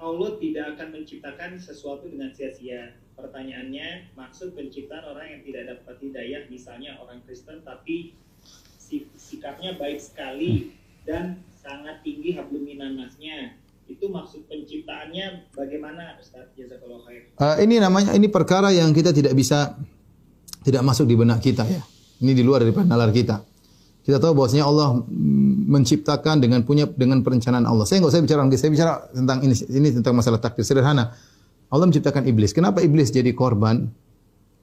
Allah tidak akan menciptakan sesuatu dengan sia-sia. Pertanyaannya, maksud penciptaan orang yang tidak dapat hidayah, misalnya orang Kristen tapi sikapnya baik sekali dan sangat tinggi hablum minannasnya, itu maksud penciptaannya bagaimana, Ustaz? Jazakallahu khair. Ini perkara yang kita tidak masuk di benak kita ya. Ini di luar daripada nalar kita. Kita tahu bahwasanya Allah menciptakan dengan perencanaan Allah. Saya bicara tentang ini tentang masalah takdir sederhana. Allah menciptakan iblis. Kenapa iblis jadi korban?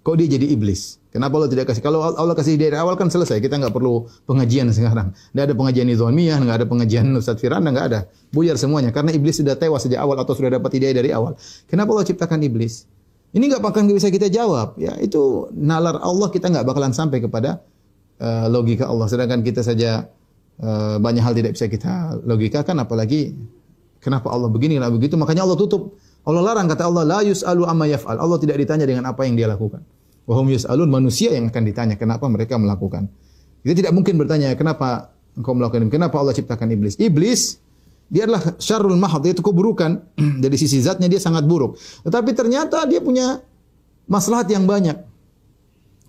Kok dia jadi iblis? Kenapa Allah tidak kasih? Kalau Allah kasih dari awal kan selesai. Kita nggak perlu pengajian sekarang. Nggak ada pengajian nizamiyah, nggak ada pengajian Ustaz Firanda, nggak ada. Buyar semuanya. Karena iblis sudah tewas sejak awal atau sudah dapat hidayah dari awal. Kenapa Allah ciptakan iblis? Ini nggak bakalan bisa kita jawab. Ya, itu nalar Allah, kita nggak bakalan sampai kepada logika Allah. Sedangkan kita saja banyak hal tidak bisa kita logikakan, apalagi kenapa Allah begini, kenapa begitu. Makanya Allah tutup. Allah larang, kata Allah, la yus'alu amma yaf'al. Allah tidak ditanya dengan apa yang dia lakukan. Wa hum yus'alun, manusia yang akan ditanya kenapa mereka melakukan. Kita tidak mungkin bertanya kenapa engkau melakukan ini. Kenapa Allah ciptakan iblis? Iblis dia adalah syarrul mahad, yaitu keburukan. Dari sisi zatnya dia sangat buruk. Tetapi ternyata dia punya maslahat yang banyak.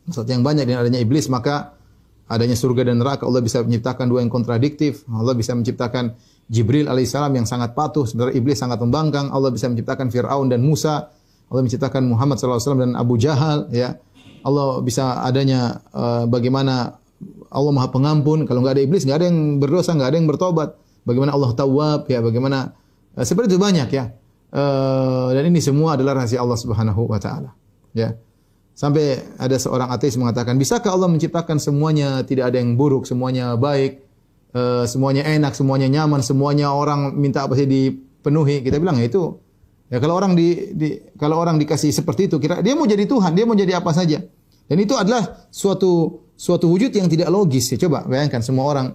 Maslahat yang banyak dengan adanya iblis, maka adanya surga dan neraka. Allah bisa menciptakan dua yang kontradiktif. Allah bisa menciptakan Jibril alaihissalam yang sangat patuh, sementara iblis sangat membangkang. Allah bisa menciptakan Fir'aun dan Musa. Allah menciptakan Muhammad SAW dan Abu Jahal. Ya, Allah bisa adanya bagaimana Allah Maha Pengampun. Kalau nggak ada iblis, nggak ada yang berdosa, nggak ada yang bertobat. Bagaimana Allah Tawwab, ya, bagaimana seperti itu banyak ya. Dan ini semua adalah rahasia Allah Subhanahu wa taala. Ya. Sampai ada seorang ateis mengatakan, bisakah Allah menciptakan semuanya tidak ada yang buruk, semuanya baik, semuanya enak, semuanya nyaman, semuanya orang minta apa sih dipenuhi? Kita bilang ya itu, ya kalau orang dikasih seperti itu, kira dia mau jadi Tuhan, dia mau jadi apa saja. Dan itu adalah suatu wujud yang tidak logis. Ya, coba bayangkan semua orang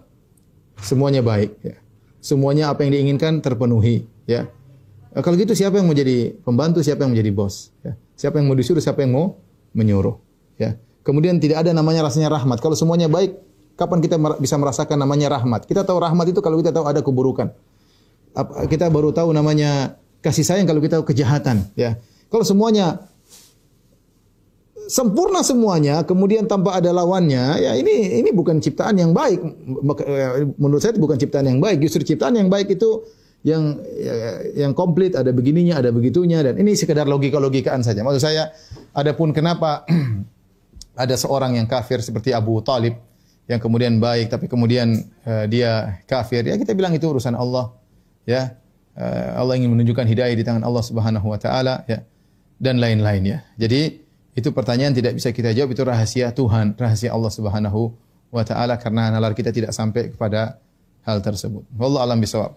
semuanya baik, ya. Semuanya apa yang diinginkan terpenuhi, ya. Kalau gitu siapa yang mau jadi pembantu, siapa yang mau jadi bos, ya. Siapa yang mau disuruh, siapa yang mau menyuruh, ya. Kemudian tidak ada namanya rasanya rahmat. Kalau semuanya baik, kapan kita bisa merasakan namanya rahmat? Kita tahu rahmat itu kalau kita tahu ada keburukan. Kita baru tahu namanya kasih sayang kalau kita tahu kejahatan, ya. Kalau semuanya sempurna semuanya, kemudian tanpa ada lawannya, ya ini bukan ciptaan yang baik. Menurut saya itu bukan ciptaan yang baik. Justru ciptaan yang baik itu yang komplit, ada begininya, ada begitunya, dan ini sekedar logika-logikaan saja. Maksud saya, adapun kenapa ada seorang yang kafir seperti Abu Talib yang kemudian baik tapi kemudian dia kafir, ya kita bilang itu urusan Allah, ya. Allah ingin menunjukkan hidayah di tangan Allah Subhanahu wa taala, ya, dan lain-lain, ya. Jadi itu pertanyaan tidak bisa kita jawab, itu rahasia Tuhan, rahasia Allah Subhanahu wa taala, karena nalar kita tidak sampai kepada hal tersebut. Wallahu a'lam bishawab.